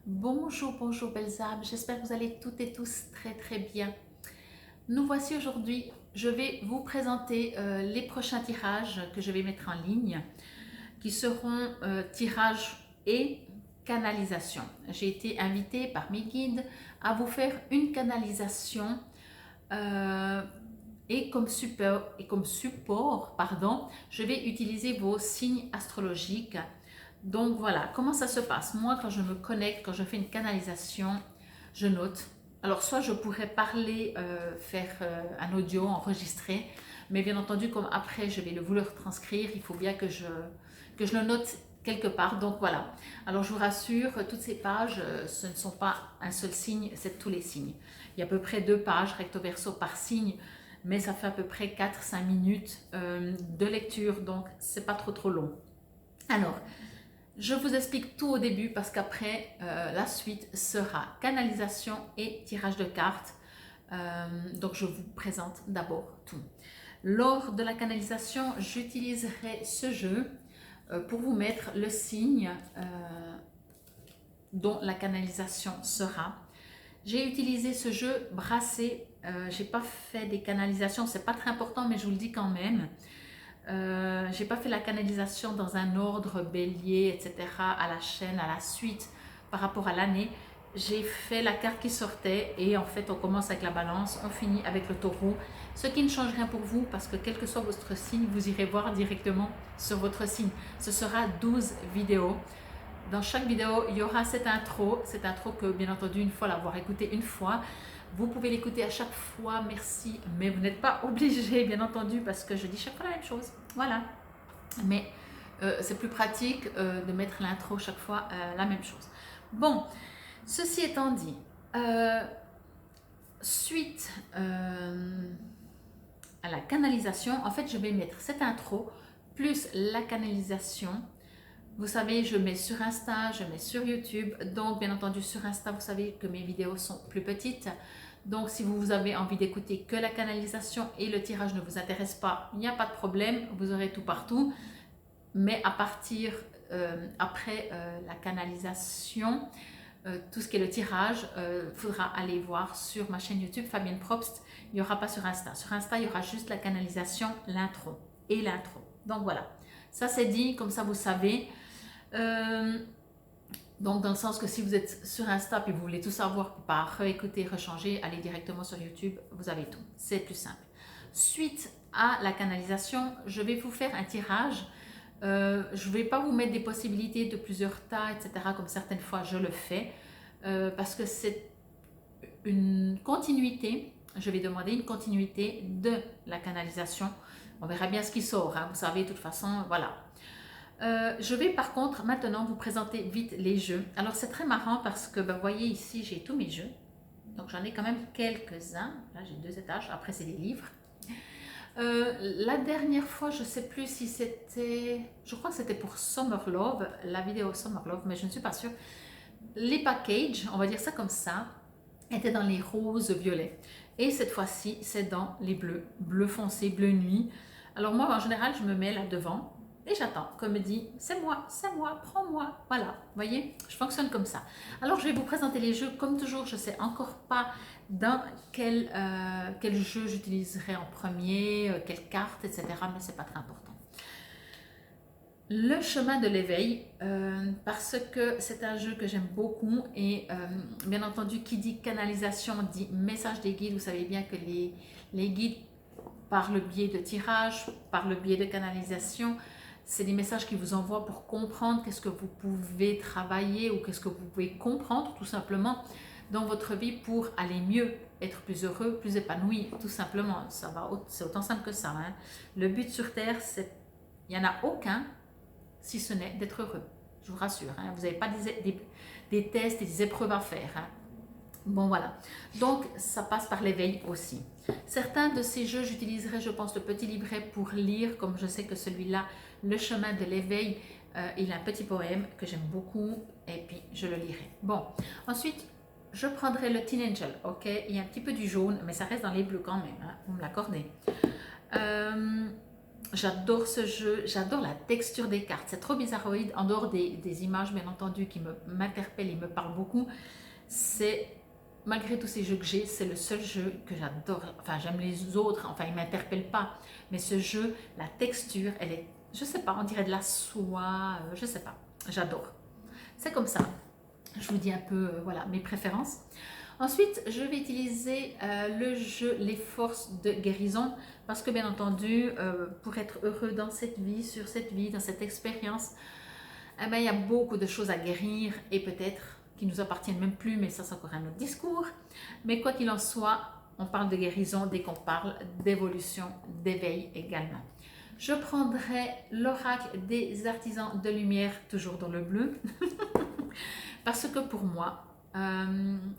Bonjour, bonjour belles âmes, j'espère que vous allez toutes et tous très bien. Nous voici aujourd'hui, je vais vous présenter les prochains tirages que je vais mettre en ligne, qui seront tirages et canalisation. J'ai été invitée par mes guides à vous faire une canalisation euh, et comme support, pardon, je vais utiliser vos signes astrologiques. Donc voilà, comment ça se passe? Moi, quand je me connecte, quand je fais une canalisation, je note. Alors, soit je pourrais parler, faire un audio enregistré, mais bien entendu, comme après je vais le vouloir transcrire, il faut bien que je le note quelque part. Donc voilà. Alors, je vous rassure, toutes ces pages, ce ne sont pas un seul signe, c'est tous les signes. Il y a à peu près 2 pages recto verso par signe, mais ça fait à peu près 4-5 minutes de lecture, donc c'est pas trop long. Alors, je vous explique tout au début parce qu'après, la suite sera canalisation et tirage de cartes. Donc, je vous présente d'abord tout. Lors de la canalisation, j'utiliserai ce jeu pour vous mettre le signe dont la canalisation sera. J'ai utilisé ce jeu brassé. Je n'ai pas fait des canalisations, c'est pas très important, mais je vous le dis quand même. J'ai pas fait la canalisation dans un ordre bélier, etc., à la chaîne, à la suite, par rapport à l'année. J'ai fait la carte qui sortait et en fait on commence avec la balance, on finit avec le taureau, ce qui ne change rien pour vous parce que quel que soit votre signe, vous irez voir directement sur votre signe. Ce sera 12 vidéos. Dans chaque vidéo, il y aura cette intro que bien entendu, une fois l'avoir écoutée une fois, vous pouvez l'écouter à chaque fois, merci, mais vous n'êtes pas obligé, bien entendu, parce que je dis chaque fois la même chose. Voilà. Mais c'est plus pratique de mettre l'intro chaque fois la même chose. Bon, ceci étant dit, suite à la canalisation, en fait, je vais mettre cette intro plus la canalisation. Vous savez, je mets sur Insta, je mets sur YouTube. Donc, bien entendu, sur Insta, vous savez que mes vidéos sont plus petites. Donc, si vous avez envie d'écouter que la canalisation et le tirage ne vous intéresse pas, il n'y a pas de problème, vous aurez tout partout. Mais à partir, après la canalisation, tout ce qui est le tirage, il faudra aller voir sur ma chaîne YouTube, Fabienne Probst. Il n'y aura pas sur Insta. Sur Insta, il y aura juste la canalisation, l'intro et l'intro. Donc voilà, ça c'est dit, comme ça vous savez. Donc dans le sens que si vous êtes sur Insta et vous voulez tout savoir pour pas réécouter, rechanger, allez directement sur YouTube, vous avez tout. C'est plus simple. Suite à la canalisation, je vais vous faire un tirage. Je ne vais pas vous mettre des possibilités de plusieurs tas, etc. comme certaines fois je le fais, parce que c'est une continuité. Je vais demander une continuité de la canalisation. On verra bien ce qui sort, hein. Vous savez, de toute façon, voilà. Je vais par contre maintenant vous présenter vite les jeux. Alors c'est très marrant parce que vous voyez ici j'ai tous mes jeux. Donc j'en ai quand même quelques-uns. Là j'ai 2 étages, après c'est des livres. La dernière fois, je ne sais plus si c'était, je crois que c'était pour Summer Love, la vidéo Summer Love, mais je ne suis pas sûre. Les packages, on va dire ça comme ça, étaient dans les roses violets. Et cette fois-ci, c'est dans les bleus, bleu foncé, bleu nuit. Alors moi, en général, je me mets là devant et j'attends qu'on me dit c'est moi, prends-moi. Voilà, vous voyez, je fonctionne comme ça. Alors je vais vous présenter les jeux. Comme toujours, je ne sais encore pas dans quel jeu j'utiliserai en premier, quelle carte, etc. Mais ce n'est pas très important. Le chemin de l'éveil, parce que c'est un jeu que j'aime beaucoup et bien entendu qui dit canalisation dit message des guides. Vous savez bien que les guides, par le biais de tirage, par le biais de canalisation, c'est des messages qui vous envoient pour comprendre qu'est-ce que vous pouvez travailler ou qu'est-ce que vous pouvez comprendre tout simplement dans votre vie pour aller mieux, être plus heureux, plus épanoui, tout simplement. C'est autant simple que ça, hein. Le but sur Terre, il n'y en a aucun si ce n'est d'être heureux. Je vous rassure, hein. Vous n'avez pas des tests et des épreuves à faire, hein. Bon voilà, donc ça passe par l'éveil aussi. Certains de ces jeux, j'utiliserai je pense le petit livret pour lire, comme je sais que celui-là, le chemin de l'éveil, il a un petit poème que j'aime beaucoup et puis je le lirai. Bon, ensuite je prendrai le Teen Angel, ok, il y a un petit peu du jaune, mais ça reste dans les bleus quand même, hein, vous me l'accordez. J'adore ce jeu, j'adore la texture des cartes. C'est trop bizarroïde, en dehors des images bien entendu qui m'interpellent et me parlent beaucoup. C'est, malgré tous ces jeux que j'ai, c'est le seul jeu que j'adore. Enfin, j'aime les autres, enfin, ils ne m'interpellent pas. Mais ce jeu, la texture, elle est, je sais pas, on dirait de la soie, je sais pas. J'adore. C'est comme ça. Je vous dis un peu, voilà, mes préférences. Ensuite, je vais utiliser le jeu Les Forces de Guérison parce que bien entendu, pour être heureux dans cette vie, sur cette vie, dans cette expérience, eh ben, il y a beaucoup de choses à guérir et peut-être qui nous appartiennent même plus, mais ça c'est encore un autre discours. Mais quoi qu'il en soit, on parle de guérison dès qu'on parle d'évolution, d'éveil également. Je prendrai l'oracle des artisans de lumière, toujours dans le bleu, parce que pour moi,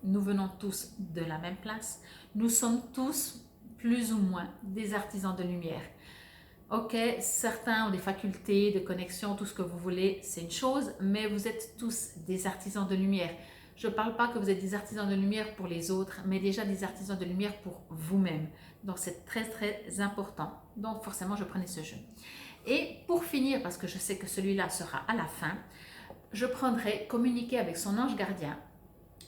nous venons tous de la même place. Nous sommes tous plus ou moins des artisans de lumière. Ok, certains ont des facultés de connexion, tout ce que vous voulez, c'est une chose, mais vous êtes tous des artisans de lumière. Je ne parle pas que vous êtes des artisans de lumière pour les autres, mais déjà des artisans de lumière pour vous-même. Donc c'est très très important. Donc forcément, je prenais ce jeu. Et pour finir, parce que je sais que celui-là sera à la fin, je prendrai communiquer avec son ange gardien.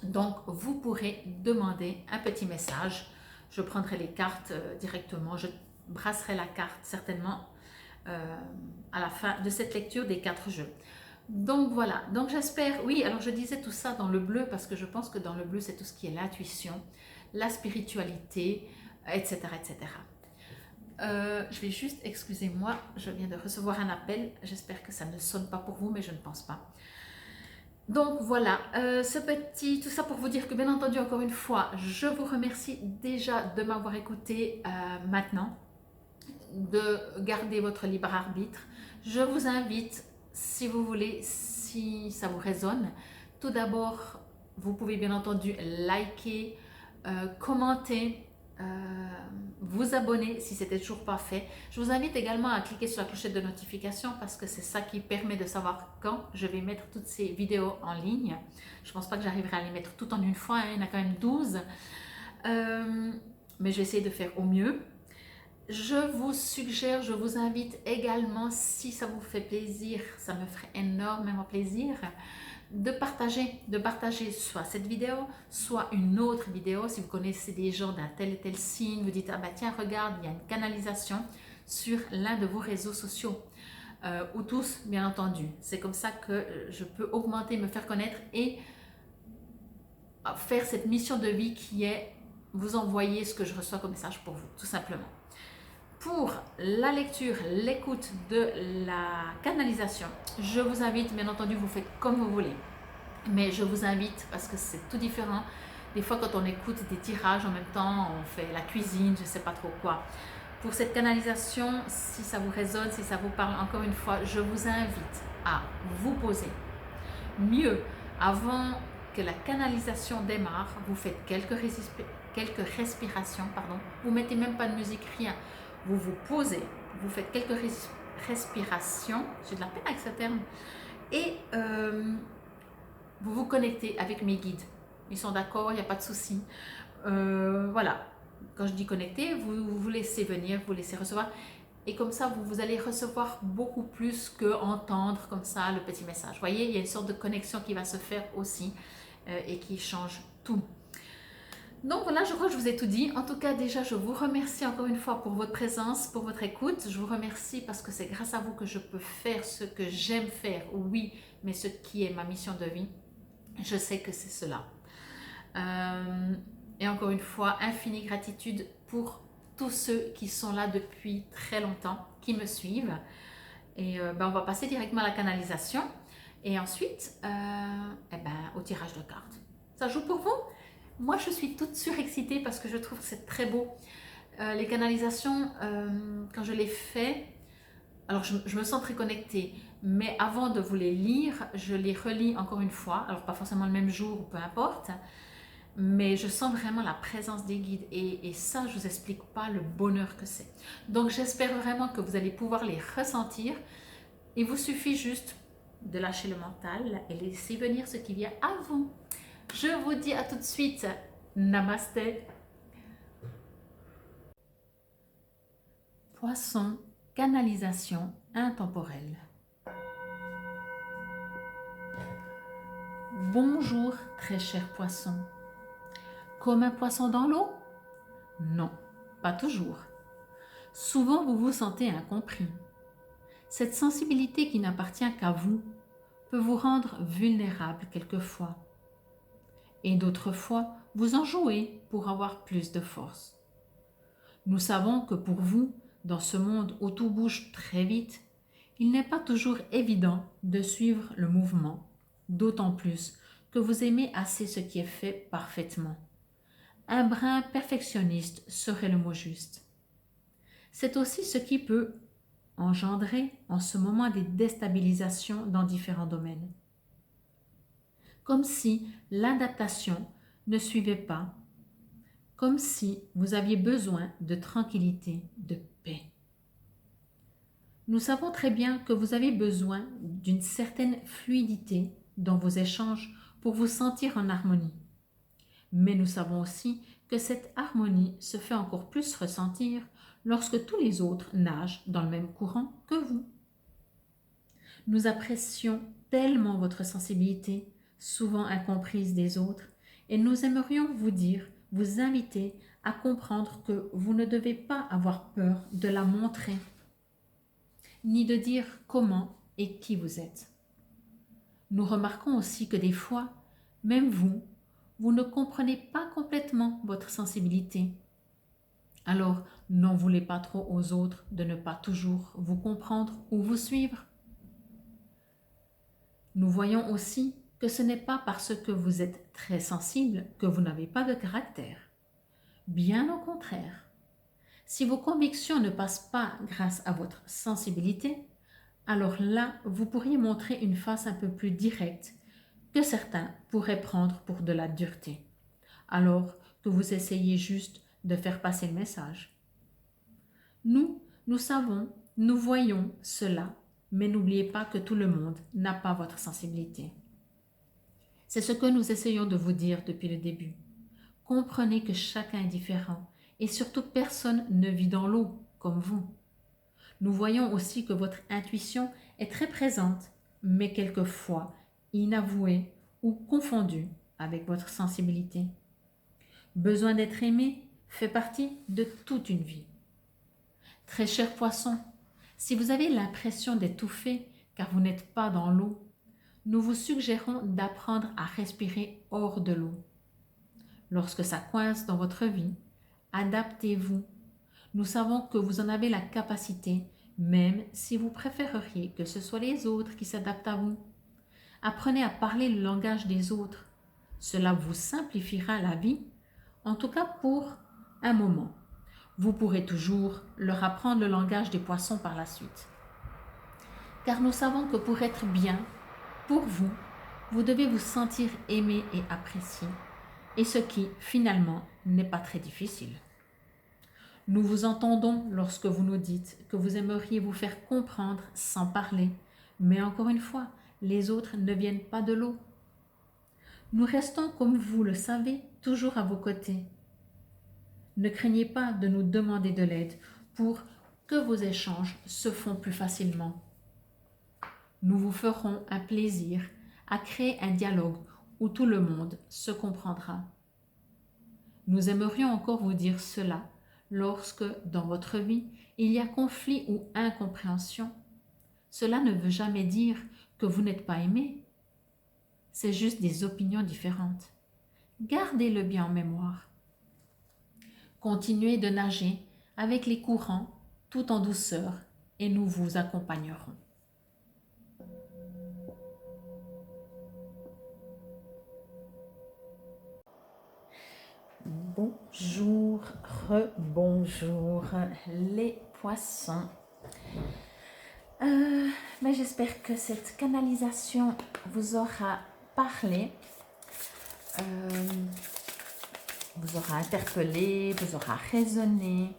Donc vous pourrez demander un petit message. Je prendrai les cartes directement, je brasserai la carte certainement à la fin de cette lecture des 4 jeux. Donc voilà, donc j'espère, oui, alors je disais tout ça dans le bleu parce que je pense que dans le bleu c'est tout ce qui est l'intuition, la spiritualité, etc. etc. Je vais juste, excusez-moi, je viens de recevoir un appel, j'espère que ça ne sonne pas pour vous, mais je ne pense pas. Donc voilà, tout ça pour vous dire que bien entendu, encore une fois, je vous remercie déjà de m'avoir écouté maintenant, de garder votre libre arbitre. Je vous invite, si vous voulez, si ça vous résonne, tout d'abord, vous pouvez bien entendu liker, commenter, vous abonner si ce n'était toujours pas fait. Je vous invite également à cliquer sur la clochette de notification parce que c'est ça qui permet de savoir quand je vais mettre toutes ces vidéos en ligne. Je ne pense pas que j'arriverai à les mettre toutes en une fois, hein, il y en a quand même 12. Mais je vais essayer de faire au mieux. Je vous suggère, je vous invite également, si ça vous fait plaisir, ça me ferait énormément plaisir, de partager soit cette vidéo, soit une autre vidéo. Si vous connaissez des gens d'un tel et tel signe, vous dites, ah bah tiens, regarde, il y a une canalisation sur l'un de vos réseaux sociaux, ou tous, bien entendu. C'est comme ça que je peux augmenter, me faire connaître et faire cette mission de vie qui est vous envoyer ce que je reçois comme message pour vous, tout simplement. Pour la lecture, l'écoute de la canalisation, je vous invite, bien entendu, vous faites comme vous voulez. Mais je vous invite, parce que c'est tout différent, des fois quand on écoute des tirages en même temps, on fait la cuisine, je ne sais pas trop quoi. Pour cette canalisation, si ça vous résonne, si ça vous parle, encore une fois, je vous invite à vous poser. Mieux, avant que la canalisation démarre, vous faites quelques respirations, vous mettez même pas de musique, rien. Vous vous posez, vous faites quelques respirations, j'ai de la peine avec ce terme, et vous vous connectez avec mes guides. Ils sont d'accord, il n'y a pas de souci. Voilà, quand je dis connecter, vous laissez venir, vous laissez recevoir, et comme ça, vous allez recevoir beaucoup plus que entendre comme ça le petit message. Vous voyez, il y a une sorte de connexion qui va se faire aussi et qui change tout. Donc voilà, je crois que je vous ai tout dit. En tout cas, déjà, je vous remercie encore une fois pour votre présence, pour votre écoute. Je vous remercie parce que c'est grâce à vous que je peux faire ce que j'aime faire, oui, mais ce qui est ma mission de vie. Je sais que c'est cela. Et encore une fois, infinie gratitude pour tous ceux qui sont là depuis très longtemps, qui me suivent. Et on va passer directement à la canalisation. Et ensuite, au tirage de cartes. Ça joue pour vous ? Moi, je suis toute surexcitée parce que je trouve que c'est très beau. Les canalisations, quand je les fais, alors je me sens très connectée, mais avant de vous les lire, je les relis encore une fois. Alors pas forcément le même jour, peu importe, mais je sens vraiment la présence des guides et ça, je ne vous explique pas le bonheur que c'est. Donc j'espère vraiment que vous allez pouvoir les ressentir. Il vous suffit juste de lâcher le mental et laisser venir ce qui vient à vous. Je vous dis à tout de suite. Namasté. Poisson, canalisation intemporelle. Bonjour très cher poisson. Comme un poisson dans l'eau? Non, pas toujours. Souvent vous vous sentez incompris. Cette sensibilité qui n'appartient qu'à vous peut vous rendre vulnérable quelquefois. Et d'autres fois, vous en jouez pour avoir plus de force. Nous savons que pour vous, dans ce monde où tout bouge très vite, il n'est pas toujours évident de suivre le mouvement, d'autant plus que vous aimez assez ce qui est fait parfaitement. Un brin perfectionniste serait le mot juste. C'est aussi ce qui peut engendrer en ce moment des déstabilisations dans différents domaines. Comme si l'adaptation ne suivait pas, comme si vous aviez besoin de tranquillité, de paix. Nous savons très bien que vous avez besoin d'une certaine fluidité dans vos échanges pour vous sentir en harmonie. Mais nous savons aussi que cette harmonie se fait encore plus ressentir lorsque tous les autres nagent dans le même courant que vous. Nous apprécions tellement votre sensibilité, souvent incomprise des autres, et nous aimerions vous inviter à comprendre que vous ne devez pas avoir peur de la montrer, ni de dire comment et qui vous êtes. Nous remarquons aussi que des fois, même vous ne comprenez pas complètement votre sensibilité. Alors, n'en voulez pas trop aux autres de ne pas toujours vous comprendre ou vous suivre. Nous voyons aussi que ce n'est pas parce que vous êtes très sensible que vous n'avez pas de caractère. Bien au contraire. Si vos convictions ne passent pas grâce à votre sensibilité, alors là, vous pourriez montrer une face un peu plus directe que certains pourraient prendre pour de la dureté, alors que vous essayez juste de faire passer le message. Nous savons, nous voyons cela, mais n'oubliez pas que tout le monde n'a pas votre sensibilité. C'est ce que nous essayons de vous dire depuis le début. Comprenez que chacun est différent et surtout personne ne vit dans l'eau comme vous. Nous voyons aussi que votre intuition est très présente, mais quelquefois inavouée ou confondue avec votre sensibilité. Besoin d'être aimé fait partie de toute une vie. Très cher poisson, si vous avez l'impression d'étouffer car vous n'êtes pas dans l'eau, nous vous suggérons d'apprendre à respirer hors de l'eau. Lorsque ça coince dans votre vie, adaptez-vous. Nous savons que vous en avez la capacité, même si vous préféreriez que ce soit les autres qui s'adaptent à vous. Apprenez à parler le langage des autres. Cela vous simplifiera la vie, en tout cas pour un moment. Vous pourrez toujours leur apprendre le langage des poissons par la suite. Car nous savons que pour être bien, pour vous, vous devez vous sentir aimé et apprécié, et ce qui, finalement, n'est pas très difficile. Nous vous entendons lorsque vous nous dites que vous aimeriez vous faire comprendre sans parler, mais encore une fois, les autres ne viennent pas de l'eau. Nous restons, comme vous le savez, toujours à vos côtés. Ne craignez pas de nous demander de l'aide pour que vos échanges se font plus facilement. Nous vous ferons un plaisir à créer un dialogue où tout le monde se comprendra. Nous aimerions encore vous dire cela lorsque, dans votre vie, il y a conflit ou incompréhension. Cela ne veut jamais dire que vous n'êtes pas aimé. C'est juste des opinions différentes. Gardez-le bien en mémoire. Continuez de nager avec les courants tout en douceur et nous vous accompagnerons. Bonjour, rebonjour les poissons. J'espère que cette canalisation vous aura parlé, vous aura interpellé, vous aura résonné.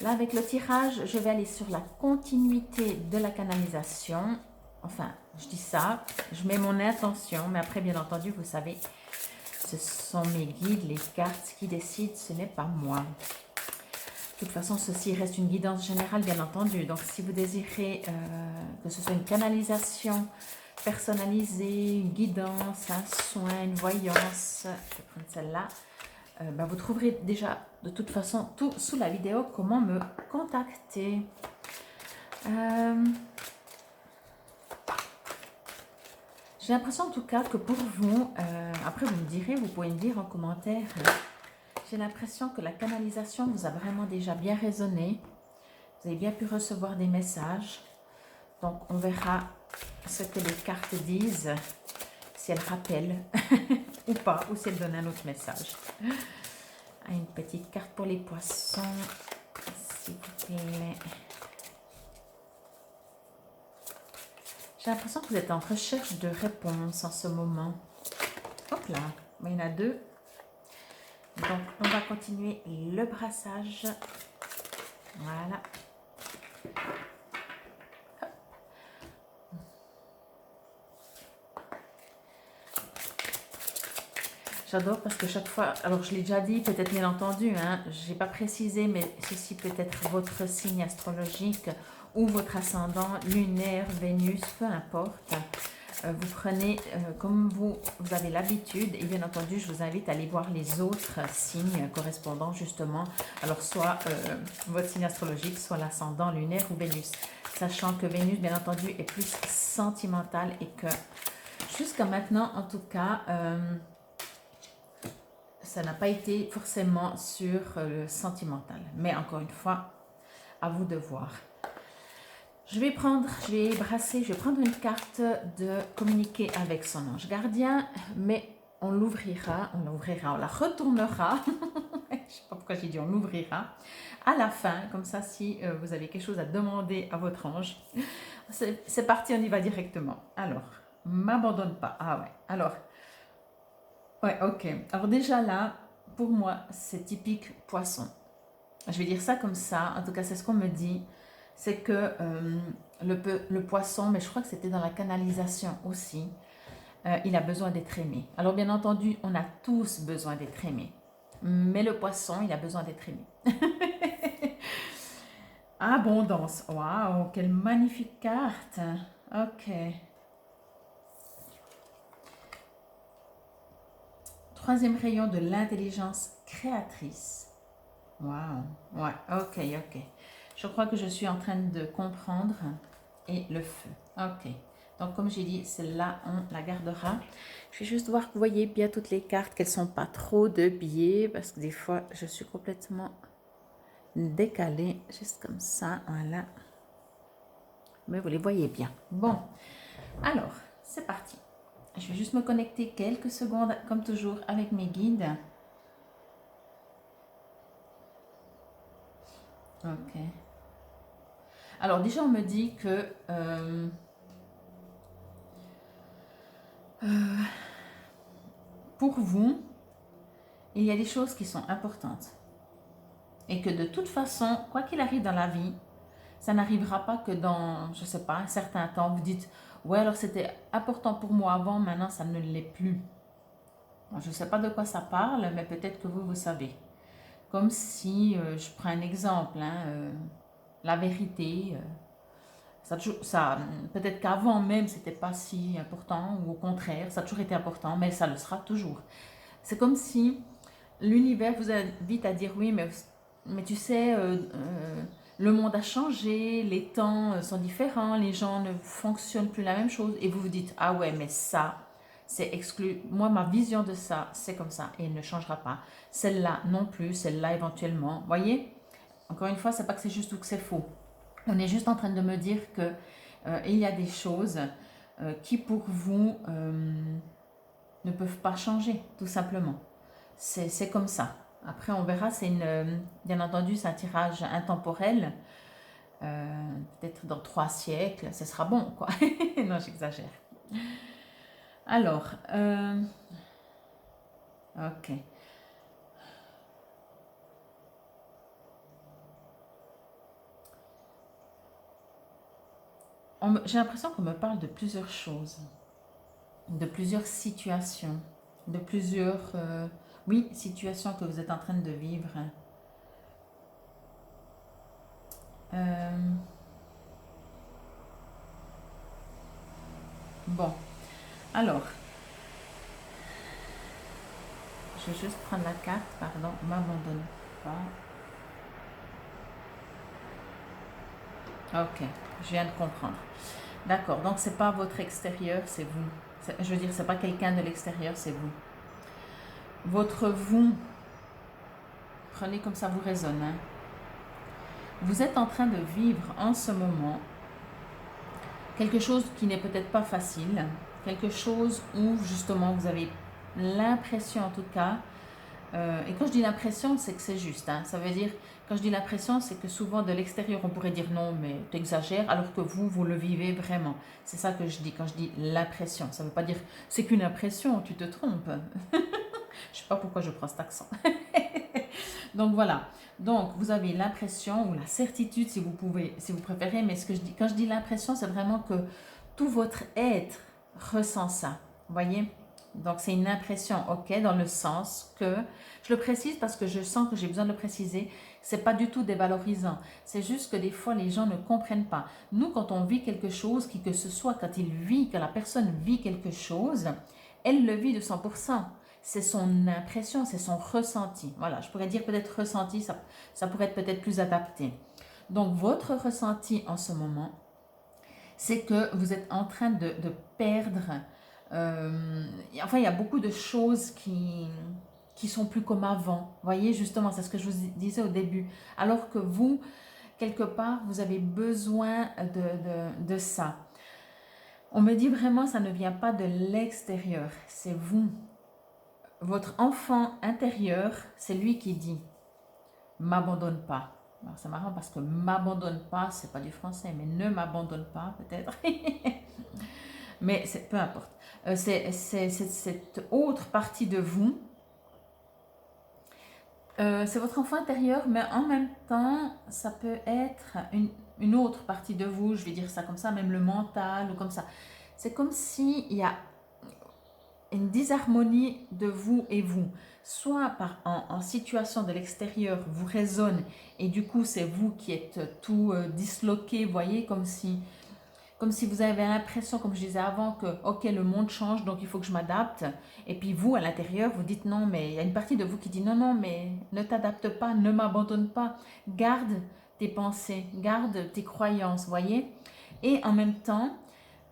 Là, avec le tirage, je vais aller sur la continuité de la canalisation. Enfin, je dis ça, je mets mon intention, mais après, bien entendu, vous savez, ce sont mes guides, les cartes qui décident, ce n'est pas moi. De toute façon, ceci reste une guidance générale, bien entendu. Donc, si vous désirez que ce soit une canalisation personnalisée, une guidance, un soin, une voyance, je vais prendre celle-là, vous trouverez déjà de toute façon tout sous la vidéo comment me contacter. J'ai l'impression en tout cas que pour vous, après vous me direz, vous pouvez me dire en commentaire, j'ai l'impression que la canalisation vous a vraiment déjà bien résonné. Vous avez bien pu recevoir des messages. Donc on verra ce que les cartes disent, si elles rappellent ou pas, ou si elles donnent un autre message. Une petite carte pour les poissons, s'il vous plaît. J'ai l'impression que vous êtes en recherche de réponse en ce moment. Hop là, il y en a deux. Donc, on va continuer le brassage. Voilà. Hop. J'adore parce que chaque fois, alors je l'ai déjà dit, peut-être bien entendu, hein, je n'ai pas précisé, mais ceci peut être votre signe astrologique ou votre ascendant lunaire, Vénus, peu importe. Vous prenez, comme vous avez l'habitude, et bien entendu, je vous invite à aller voir les autres signes correspondants justement. Alors, soit votre signe astrologique, soit l'ascendant lunaire ou Vénus. Sachant que Vénus, bien entendu, est plus sentimentale et que jusqu'à maintenant, en tout cas, ça n'a pas été forcément sur le sentimental. Mais encore une fois, à vous de voir. Je vais brasser, je vais prendre une carte de communiquer avec son ange gardien, mais on l'ouvrira, on la retournera. Je ne sais pas pourquoi j'ai dit on l'ouvrira à la fin, comme ça si vous avez quelque chose à demander à votre ange. C'est parti, on y va directement. Alors, m'abandonne pas. Ah ouais, alors, ouais, ok. Alors déjà là, pour moi, c'est typique poisson. Je vais dire ça comme ça, en tout cas c'est ce qu'on me dit. C'est que le poisson, mais je crois que c'était dans la canalisation aussi, il a besoin d'être aimé. Alors bien entendu, on a tous besoin d'être aimés. Mais le poisson, il a besoin d'être aimé. Abondance. Waouh, quelle magnifique carte. Ok. Troisième rayon de l'intelligence créatrice. Waouh. Ouais, ok, ok. Je crois que je suis en train de comprendre. Et le feu. Ok. Donc, comme j'ai dit, celle-là, on la gardera. Je vais juste voir que vous voyez bien toutes les cartes, qu'elles ne sont pas trop de biais. Parce que des fois, je suis complètement décalée. Juste comme ça, voilà. Mais vous les voyez bien. Bon. Alors, c'est parti. Je vais juste me connecter quelques secondes, comme toujours, avec mes guides. Ok. Alors déjà, on me dit que pour vous, il y a des choses qui sont importantes. Et que de toute façon, quoi qu'il arrive dans la vie, ça n'arrivera pas que dans, je ne sais pas, un certain temps, vous dites « Ouais, alors c'était important pour moi avant, maintenant ça ne l'est plus. » Je ne sais pas de quoi ça parle, mais peut-être que vous savez. Comme si, je prends un exemple, hein, la vérité... peut-être qu'avant même, c'était pas si important, ou au contraire, ça a toujours été important, mais ça le sera toujours. C'est comme si l'univers vous invite à dire oui, mais tu sais, le monde a changé, les temps sont différents, les gens ne fonctionnent plus la même chose, et vous vous dites, ah ouais, mais ça, c'est exclu. Moi, ma vision de ça, c'est comme ça, et elle ne changera pas. Celle-là non plus, celle-là éventuellement. Voyez, encore une fois, c'est pas que c'est juste ou que c'est faux. On est juste en train de me dire que il y a des choses qui pour vous ne peuvent pas changer, tout simplement. C'est comme ça. Après, on verra, bien entendu, c'est un tirage intemporel. Peut-être dans 3 siècles, ce sera bon, quoi. Non, j'exagère. Alors, ok. J'ai l'impression qu'on me parle de plusieurs choses, de plusieurs situations, de plusieurs, oui, situations que vous êtes en train de vivre. Euh, bon, alors, je vais juste prendre la carte, pardon, m'abandonne pas. Ok, je viens de comprendre. D'accord, donc c'est pas votre extérieur, c'est vous. Je veux dire, c'est pas quelqu'un de l'extérieur, c'est vous. Votre vous, prenez comme ça vous résonne. Hein. Vous êtes en train de vivre en ce moment quelque chose qui n'est peut-être pas facile, quelque chose où justement vous avez l'impression en tout cas, et quand je dis l'impression, c'est que c'est juste, hein, ça veut dire, quand je dis l'impression, c'est que souvent de l'extérieur on pourrait dire non mais t'exagères, alors que vous le vivez vraiment. C'est ça que je dis quand je dis l'impression, ça ne veut pas dire c'est qu'une impression, tu te trompes. Je sais pas pourquoi je prends cet accent. Donc voilà. Donc vous avez l'impression ou la certitude si vous pouvez, si vous préférez, mais ce que je dis, quand je dis l'impression, c'est vraiment que tout votre être ressent ça. Vous voyez? Donc c'est une impression, ok, dans le sens que, je le précise parce que je sens que j'ai besoin de le préciser, c'est pas du tout dévalorisant. C'est juste que des fois les gens ne comprennent pas. Nous, quand on vit quelque chose, qui que ce soit, quand il vit, que la personne vit quelque chose, elle le vit de 100%. C'est son impression, c'est son ressenti. Voilà, je pourrais dire peut-être ressenti, ça pourrait être peut-être plus adapté. Donc, votre ressenti en ce moment, c'est que vous êtes en train de perdre. Enfin, il y a beaucoup de choses qui sont plus comme avant. Vous voyez, justement, c'est ce que je vous disais au début. Alors que vous, quelque part, vous avez besoin de ça. On me dit vraiment, ça ne vient pas de l'extérieur, c'est vous. Votre enfant intérieur, c'est lui qui dit « m'abandonne pas ». Alors c'est marrant parce que « m'abandonne pas », c'est pas du français, mais « ne m'abandonne pas » peut-être. Mais peu importe. C'est cette autre partie de vous. C'est votre enfant intérieur, mais en même temps, ça peut être une autre partie de vous, je vais dire ça comme ça, même le mental ou comme ça. C'est comme s'il y a une disharmonie de vous et vous, soit en situation de l'extérieur vous résonne et du coup c'est vous qui êtes tout disloqué, vous voyez, comme si vous avez l'impression, comme je disais avant, que ok le monde change donc il faut que je m'adapte, et puis vous à l'intérieur vous dites non, mais il y a une partie de vous qui dit non non mais ne t'adapte pas, ne m'abandonne pas, garde tes pensées, garde tes croyances, vous voyez, et en même temps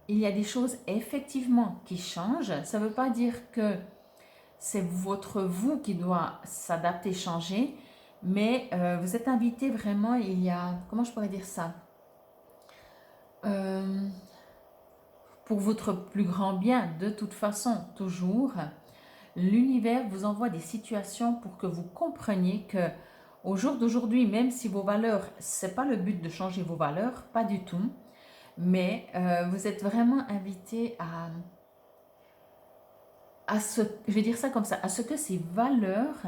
il y a des choses effectivement qui changent. Ça ne veut pas dire que c'est votre vous qui doit s'adapter, changer, mais vous êtes invité vraiment, il y a, comment je pourrais dire ça, pour votre plus grand bien, de toute façon, toujours, l'univers vous envoie des situations pour que vous compreniez que au jour d'aujourd'hui, même si vos valeurs, ce n'est pas le but de changer vos valeurs, pas du tout, mais vous êtes vraiment invité je vais dire ça comme ça, à ce que ces valeurs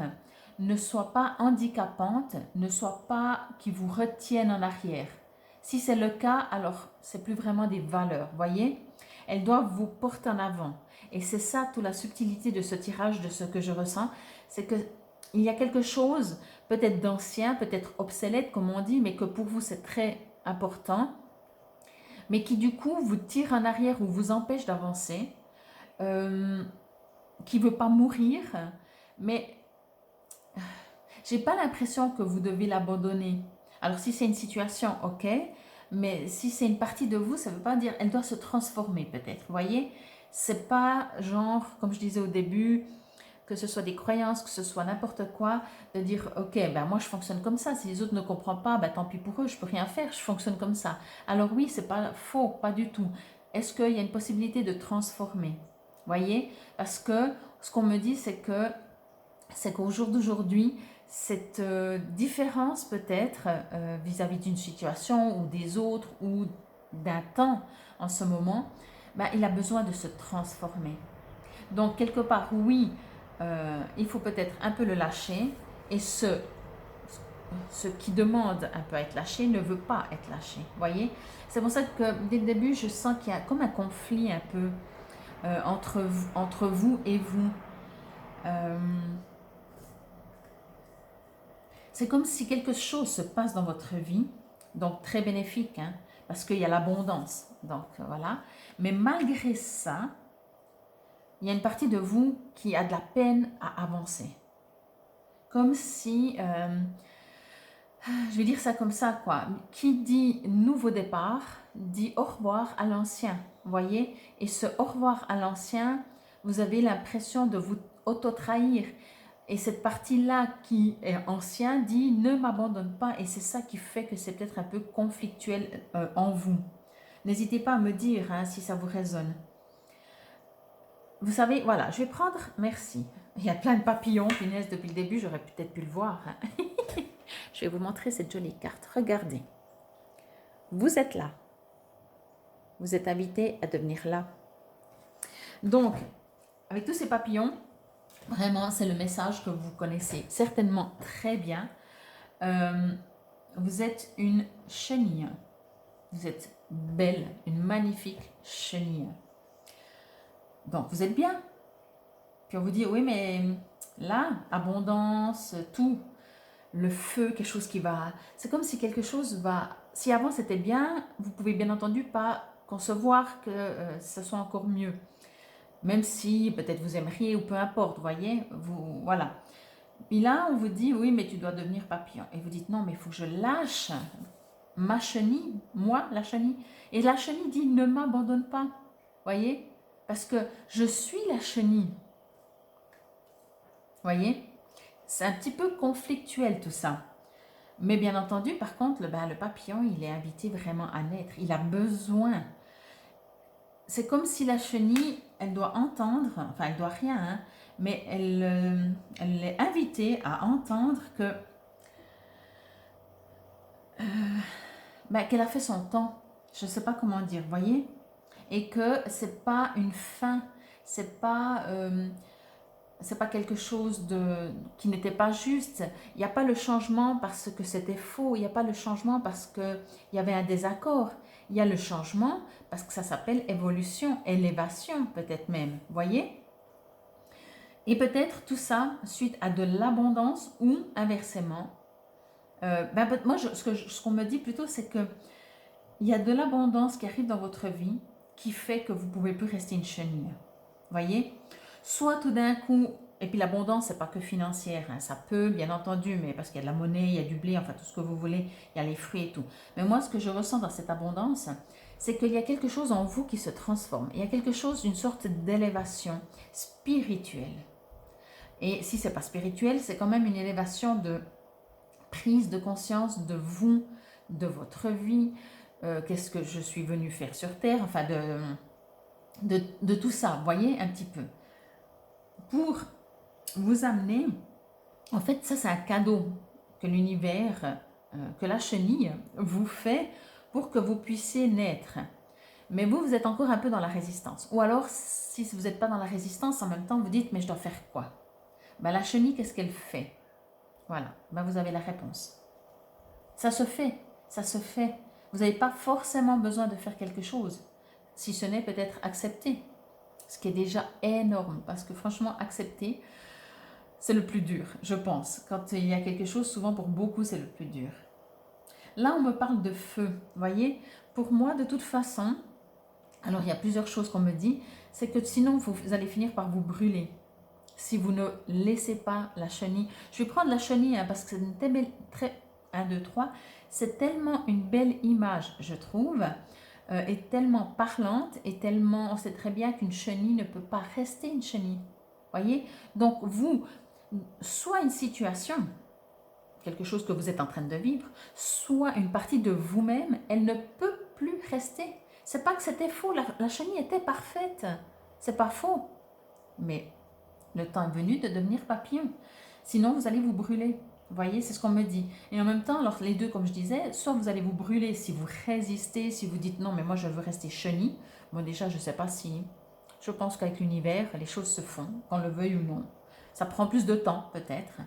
ne soient pas handicapantes, ne soient pas qui vous retiennent en arrière. Si c'est le cas, alors c'est plus vraiment des valeurs, voyez? Elles doivent vous porter en avant. Et c'est ça toute la subtilité de ce tirage, de ce que je ressens, c'est que il y a quelque chose, peut-être d'ancien, peut-être obsolète comme on dit, mais que pour vous c'est très important, mais qui du coup vous tire en arrière ou vous empêche d'avancer, qui ne veut pas mourir, mais j'ai pas l'impression que vous devez l'abandonner. Alors si c'est une situation, ok, mais si c'est une partie de vous, ça ne veut pas dire, elle doit se transformer peut-être, vous voyez, c'est pas genre, comme je disais au début, que ce soit des croyances, que ce soit n'importe quoi, de dire, ok, ben moi je fonctionne comme ça, si les autres ne comprennent pas, ben tant pis pour eux, je peux rien faire, je fonctionne comme ça. Alors oui, c'est pas faux, pas du tout. Est-ce qu'il y a une possibilité de transformer? Voyez, parce que ce qu'on me dit, c'est qu'au jour d'aujourd'hui, cette différence peut-être vis-à-vis d'une situation ou des autres ou d'un temps en ce moment, ben, il a besoin de se transformer. Donc quelque part, oui, il faut peut-être un peu le lâcher, et ce qui demande un peu à être lâché ne veut pas être lâché. Voyez, c'est pour ça que dès le début, je sens qu'il y a comme un conflit un peu entre vous et vous. C'est comme si quelque chose se passe dans votre vie, Donc, très bénéfique, hein, parce qu'il y a l'abondance. Donc, voilà. Mais malgré ça, il y a une partie de vous qui a de la peine à avancer. Comme si, je vais dire ça comme ça, quoi. Qui dit nouveau départ, dit au revoir à l'ancien, voyez. Et ce au revoir à l'ancien, vous avez l'impression de vous auto-trahir. Et cette partie-là qui est ancien dit ne m'abandonne pas. Et c'est ça qui fait que c'est peut-être un peu conflictuel en vous. N'hésitez pas à me dire hein, si ça vous résonne. Vous savez, voilà, je vais prendre, merci. Il y a plein de papillons, punaise, depuis le début, j'aurais peut-être pu le voir. Hein. Je vais vous montrer cette jolie carte. Regardez. Vous êtes là. Vous êtes invité à devenir là. Donc, avec tous ces papillons, vraiment, c'est le message que vous connaissez certainement très bien. Vous êtes une chenille. Vous êtes belle, une magnifique chenille. Donc, vous êtes bien. Puis on vous dit, oui, mais là, abondance, tout, le feu, quelque chose qui va... C'est comme si quelque chose va... Si avant c'était bien, vous pouvez bien entendu pas concevoir que ce soit encore mieux. Même si peut-être vous aimeriez ou peu importe, vous voyez, vous, voilà. Puis là, on vous dit, oui, mais tu dois devenir papillon. Et vous dites, non, mais il faut que je lâche ma chenille, moi, la chenille. Et la chenille dit, ne m'abandonne pas, voyez, parce que je suis la chenille. Voyez, c'est un petit peu conflictuel tout ça. Mais bien entendu, par contre, le papillon, il est invité vraiment à naître. Il a besoin. C'est comme si la chenille, elle doit entendre, enfin, elle doit rien, hein, mais elle est invitée à entendre que qu'elle a fait son temps. Je ne sais pas comment dire, voyez, et que c'est pas une fin, c'est pas quelque chose qui n'était pas juste. Il n'y a pas le changement parce que c'était faux. Il n'y a pas le changement parce qu'il y avait un désaccord. Il y a le changement parce que ça s'appelle évolution, élévation peut-être même. Voyez? Et peut-être tout ça suite à de l'abondance ou inversement. Moi, ce qu'on me dit plutôt, c'est que il y a de l'abondance qui arrive dans votre vie qui fait que vous ne pouvez plus rester une chenille. Voyez? Soit tout d'un coup, et puis l'abondance, c'est pas que financière, hein, ça peut, bien entendu, mais parce qu'il y a de la monnaie, il y a du blé, enfin tout ce que vous voulez, il y a les fruits et tout. Mais moi, ce que je ressens dans cette abondance, c'est qu'il y a quelque chose en vous qui se transforme. Il y a quelque chose, une sorte d'élévation spirituelle. Et si c'est pas spirituel, c'est quand même une élévation de prise de conscience de vous, de votre vie, qu'est-ce que je suis venue faire sur Terre, enfin de tout ça, vous voyez, un petit peu. Pour vous amener, en fait, ça c'est un cadeau que l'univers, que la chenille vous fait pour que vous puissiez naître. Mais vous êtes encore un peu dans la résistance. Ou alors, si vous n'êtes pas dans la résistance, en même temps, vous dites, mais je dois faire quoi? La chenille, qu'est-ce qu'elle fait? Voilà, vous avez la réponse. Ça se fait, ça se fait. Vous n'avez pas forcément besoin de faire quelque chose, si ce n'est peut-être accepter. Ce qui est déjà énorme, parce que franchement, accepter, c'est le plus dur, je pense. Quand il y a quelque chose, souvent pour beaucoup, c'est le plus dur. Là, on me parle de feu, voyez. Pour moi, de toute façon, alors il y a plusieurs choses qu'on me dit, c'est que sinon, vous allez finir par vous brûler. Si vous ne laissez pas la chenille. Je vais prendre la chenille hein, parce que c'est une très 1, 2, 3. C'est tellement une belle image, je trouve, et tellement parlante, et tellement, on sait très bien qu'une chenille ne peut pas rester une chenille. Voyez? Donc vous, soit une situation, quelque chose que vous êtes en train de vivre, soit une partie de vous-même, elle ne peut plus rester. C'est pas que c'était faux, la chenille était parfaite. C'est pas faux. Mais le temps est venu de devenir papillon. Sinon, vous allez vous brûler. Vous voyez, c'est ce qu'on me dit. Et en même temps, alors les deux, comme je disais, soit vous allez vous brûler si vous résistez, si vous dites non, mais moi je veux rester chenille. Bon, déjà, je ne sais pas si. Je pense qu'avec l'univers, les choses se font, qu'on le veuille ou non. Ça prend plus de temps, peut-être.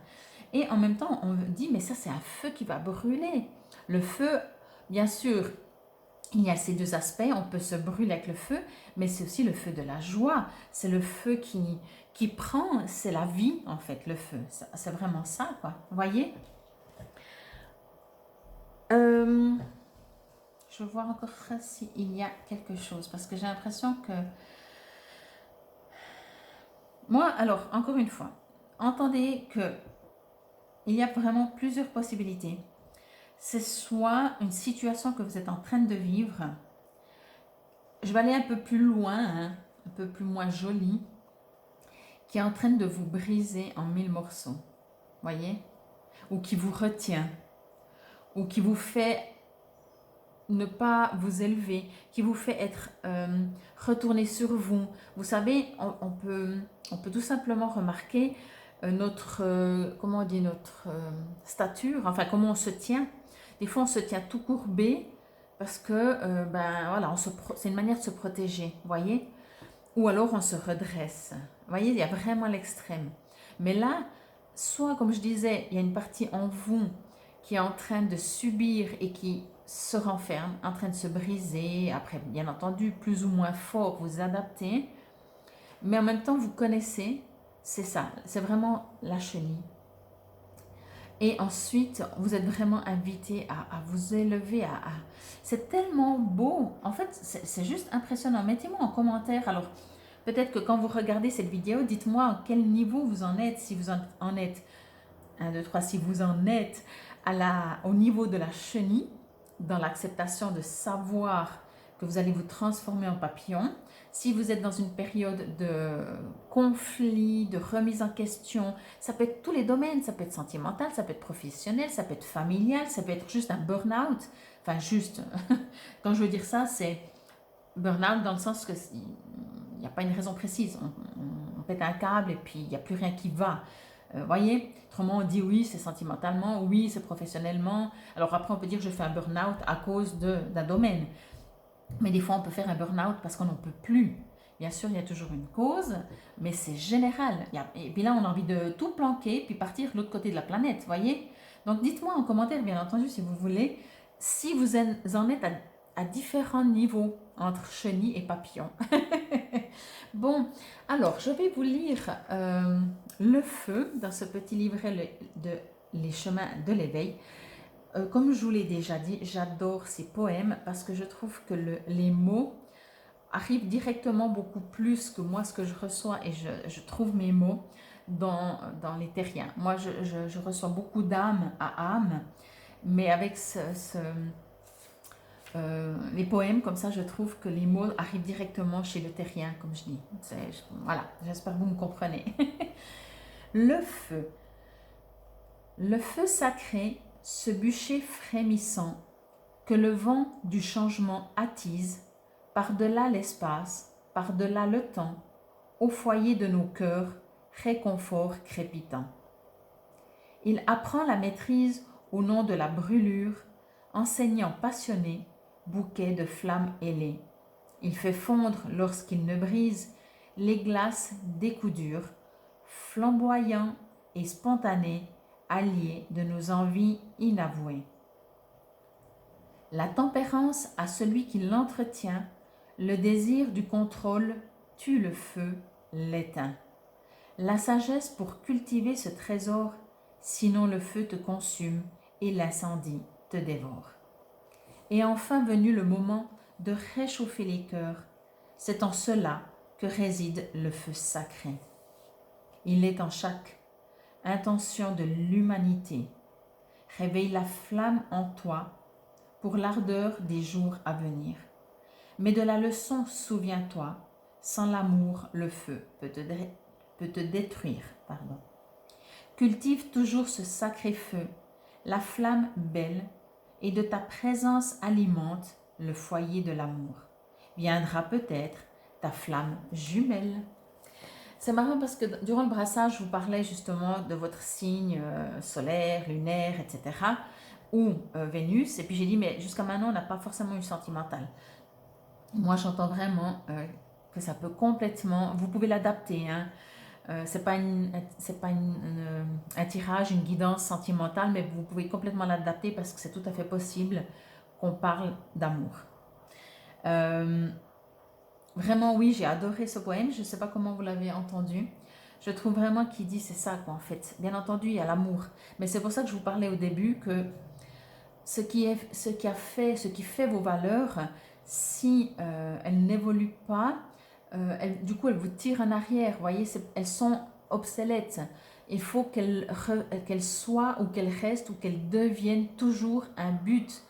Et en même temps, on me dit, mais ça, c'est un feu qui va brûler. Le feu, bien sûr, il y a ces deux aspects. On peut se brûler avec le feu, mais c'est aussi le feu de la joie. C'est le feu qui prend, c'est la vie en fait, le feu. C'est vraiment ça, quoi. Vous voyez Je veux voir encore s'il y a quelque chose, parce que j'ai l'impression que... Moi, alors, encore une fois, entendez que il y a vraiment plusieurs possibilités. C'est soit une situation que vous êtes en train de vivre. Je vais aller un peu plus loin, hein, un peu plus moins joli, qui est en train de vous briser en 1000 morceaux. Voyez? Ou qui vous retient, ou qui vous fait ne pas vous élever, qui vous fait être retourné sur vous. Vous savez, on peut tout simplement remarquer notre, comment on dit, notre stature, enfin comment on se tient. Des fois, on se tient tout courbé parce que, ben voilà, c'est une manière de se protéger, voyez. Ou alors, on se redresse. Vous voyez, il y a vraiment l'extrême. Mais là, soit, comme je disais, il y a une partie en vous qui est en train de subir et qui se renferme, en train de se briser. Après, bien entendu, plus ou moins fort, vous adaptez. Mais en même temps, vous connaissez, c'est ça, c'est vraiment la chenille. Et ensuite, vous êtes vraiment invité à vous élever. C'est tellement beau. En fait, c'est juste impressionnant. Mettez-moi en commentaire. Alors, peut-être que quand vous regardez cette vidéo, dites-moi à quel niveau vous en êtes. Si vous en êtes, 1, 2, 3, si vous en êtes au niveau de la chenille, dans l'acceptation de savoir que vous allez vous transformer en papillon. Si vous êtes dans une période de conflit, de remise en question, ça peut être tous les domaines, ça peut être sentimental, ça peut être professionnel, ça peut être familial, ça peut être juste un burn-out. Enfin, juste, quand je veux dire ça, c'est burn-out dans le sens que il n'y a pas une raison précise. On pète un câble et puis il n'y a plus rien qui va. Voyez, autrement on dit oui, c'est sentimentalement, oui, c'est professionnellement. Alors après, on peut dire je fais un burn-out à cause d'un domaine. Mais des fois, on peut faire un burn-out parce qu'on n'en peut plus. Bien sûr, il y a toujours une cause, mais c'est général. Et puis là, on a envie de tout planquer, puis partir de l'autre côté de la planète, voyez. Donc, dites-moi en commentaire, bien entendu, si vous voulez, si vous en êtes à différents niveaux entre chenille et papillon. Bon, alors, je vais vous lire Le Feu dans ce petit livret de Les chemins de l'éveil. Comme je vous l'ai déjà dit, j'adore ces poèmes parce que je trouve que les mots arrivent directement beaucoup plus que moi ce que je reçois et je trouve mes mots dans les terriens. Moi, je reçois beaucoup d'âme à âme, mais avec les poèmes, comme ça, je trouve que les mots arrivent directement chez le terrien, comme je dis. Voilà, j'espère que vous me comprenez. Le feu. Le feu sacré, ce bûcher frémissant que le vent du changement attise, par-delà l'espace, par-delà le temps, au foyer de nos cœurs, réconfort crépitant. Il apprend la maîtrise au nom de la brûlure, enseignant passionné, bouquet de flammes ailées. Il fait fondre, lorsqu'il ne brise, les glaces des coups durs, flamboyant et spontané, allié de nos envies inavouées. La tempérance à celui qui l'entretient, le désir du contrôle tue le feu, l'éteint. La sagesse pour cultiver ce trésor, sinon le feu te consume et l'incendie te dévore. Et enfin venu le moment de réchauffer les cœurs, c'est en cela que réside le feu sacré. Il est en chaque intention de l'humanité. Réveille la flamme en toi pour l'ardeur des jours à venir. Mais de la leçon, souviens-toi, sans l'amour, le feu peut te détruire. Cultive toujours ce sacré feu, la flamme belle, et de ta présence alimente le foyer de l'amour. Viendra peut-être ta flamme jumelle. C'est marrant parce que durant le brassage, je vous parlais justement de votre signe solaire, lunaire, etc. ou Vénus. Et puis j'ai dit, mais jusqu'à maintenant, on n'a pas forcément eu sentimental. Moi, j'entends vraiment que ça peut complètement... Vous pouvez l'adapter, hein. C'est pas un tirage, une guidance sentimentale, mais vous pouvez complètement l'adapter parce que c'est tout à fait possible qu'on parle d'amour. Vraiment, oui, j'ai adoré ce poème. Je ne sais pas comment vous l'avez entendu. Je trouve vraiment qu'il dit, c'est ça quoi en fait. Bien entendu, il y a l'amour. Mais c'est pour ça que je vous parlais au début que ce qui fait vos valeurs, si elles n'évoluent pas, du coup, elles vous tirent en arrière. Vous voyez, elles sont obsolètes. Il faut qu'elles soient ou qu'elles restent ou qu'elles deviennent toujours un but.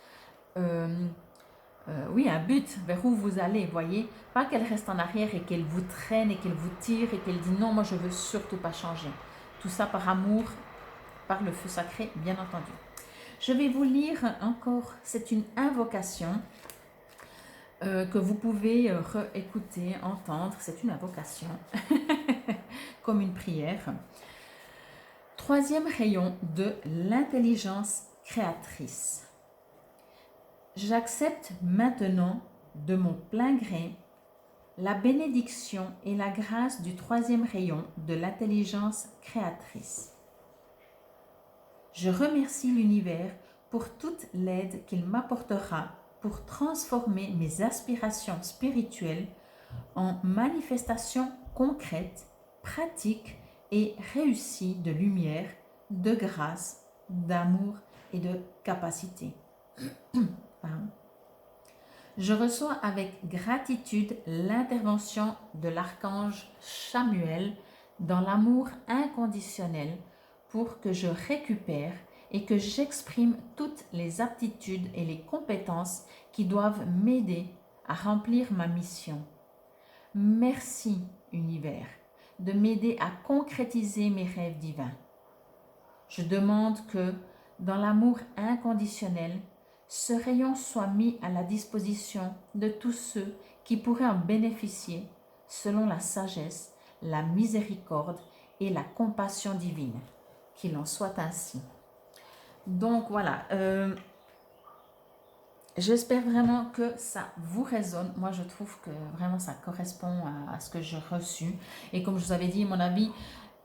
Oui, un but vers où vous allez, voyez. Pas qu'elles restent en arrière et qu'elles vous traînent et qu'elles vous tirent et qu'elles disent non, moi je veux surtout pas changer. Tout ça par amour, par le feu sacré, bien entendu. Je vais vous lire encore, c'est une invocation que vous pouvez réécouter, entendre. C'est une invocation, comme une prière. Troisième rayon de l'intelligence créatrice. J'accepte maintenant de mon plein gré la bénédiction et la grâce du troisième rayon de l'intelligence créatrice. Je remercie l'univers pour toute l'aide qu'il m'apportera pour transformer mes aspirations spirituelles en manifestations concrètes, pratiques et réussies de lumière, de grâce, d'amour et de capacité. Je reçois avec gratitude l'intervention de l'archange Chamuel dans l'amour inconditionnel pour que je récupère et que j'exprime toutes les aptitudes et les compétences qui doivent m'aider à remplir ma mission. Merci, univers, de m'aider à concrétiser mes rêves divins. Je demande que, dans l'amour inconditionnel, ce rayon soit mis à la disposition de tous ceux qui pourraient en bénéficier selon la sagesse, la miséricorde et la compassion divine. Qu'il en soit ainsi. Donc voilà, j'espère vraiment que ça vous résonne. Moi, je trouve que vraiment ça correspond à ce que j'ai reçu. Et comme je vous avais dit, mon avis,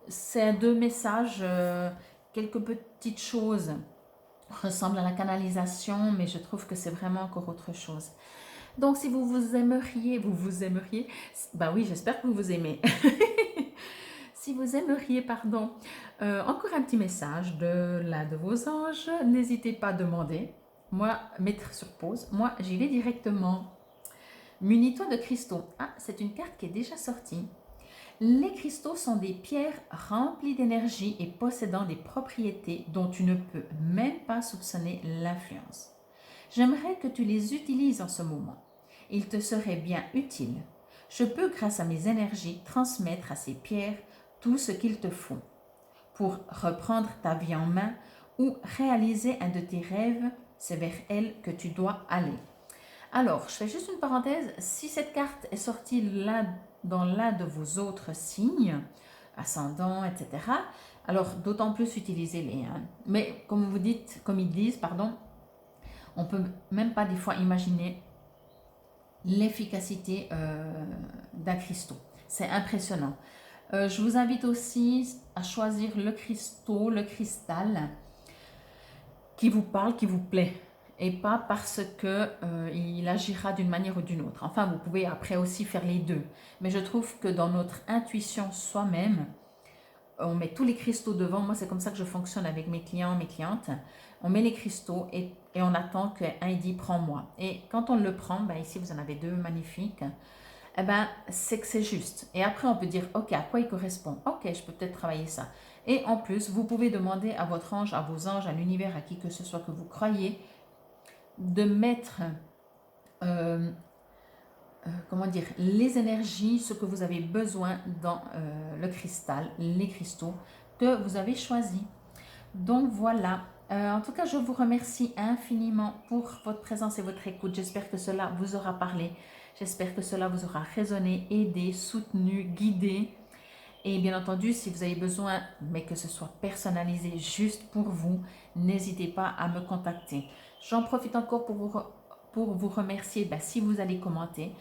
c'est deux messages, quelques petites choses ressemblent à la canalisation, mais je trouve que c'est vraiment encore autre chose. Donc, si vous aimeriez, bah oui, j'espère que vous vous aimez. Si vous aimeriez, pardon, encore un petit message de l'un de vos anges, n'hésitez pas à demander. Moi, mettre sur pause. Moi, j'y vais directement. Munis-toi de cristaux. Ah, c'est une carte qui est déjà sortie. Les cristaux sont des pierres remplies d'énergie et possédant des propriétés dont tu ne peux même pas soupçonner l'influence. J'aimerais que tu les utilises en ce moment. Ils te seraient bien utiles. Je peux, grâce à mes énergies, transmettre à ces pierres tout ce qu'il te faut pour reprendre ta vie en main ou réaliser un de tes rêves. C'est vers elle que tu dois aller. Alors, je fais juste une parenthèse. Si cette carte est sortie dans l'un de vos autres signes, ascendant, etc., alors d'autant plus utilisez-les. Hein. Mais comme ils disent, on ne peut même pas des fois imaginer l'efficacité d'un cristaux. C'est impressionnant. Je vous invite aussi à choisir le cristal qui vous parle, qui vous plaît, et pas parce que il agira d'une manière ou d'une autre. Enfin, vous pouvez après aussi faire les deux. Mais je trouve que dans notre intuition soi-même, on met tous les cristaux devant. Moi, c'est comme ça que je fonctionne avec mes clients, mes clientes. On met les cristaux et on attend qu'un dit « prends-moi ». Et quand on le prend, ben ici, vous en avez deux magnifiques. Eh ben, c'est que c'est juste. Et après, on peut dire, ok, à quoi il correspond? Ok, je peux peut-être travailler ça. Et en plus, vous pouvez demander à votre ange, à vos anges, à l'univers, à qui que ce soit que vous croyez, de mettre, comment dire, les énergies, ce que vous avez besoin dans le cristal, les cristaux que vous avez choisis. Donc voilà. En tout cas, je vous remercie infiniment pour votre présence et votre écoute. J'espère que cela vous aura parlé. J'espère que cela vous aura résonné, aidé, soutenu, guidé. Et bien entendu, si vous avez besoin, mais que ce soit personnalisé juste pour vous, n'hésitez pas à me contacter. J'en profite encore pour vous remercier. Si vous allez commenter,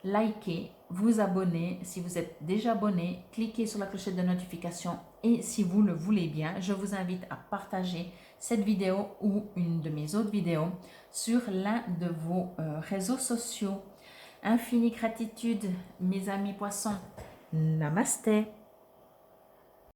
liker, vous abonner. Si vous êtes déjà abonné, cliquez sur la clochette de notification. Et si vous le voulez bien, je vous invite à partager cette vidéo ou une de mes autres vidéos sur l'un de vos réseaux sociaux. Infinie gratitude, mes amis poissons. Namasté.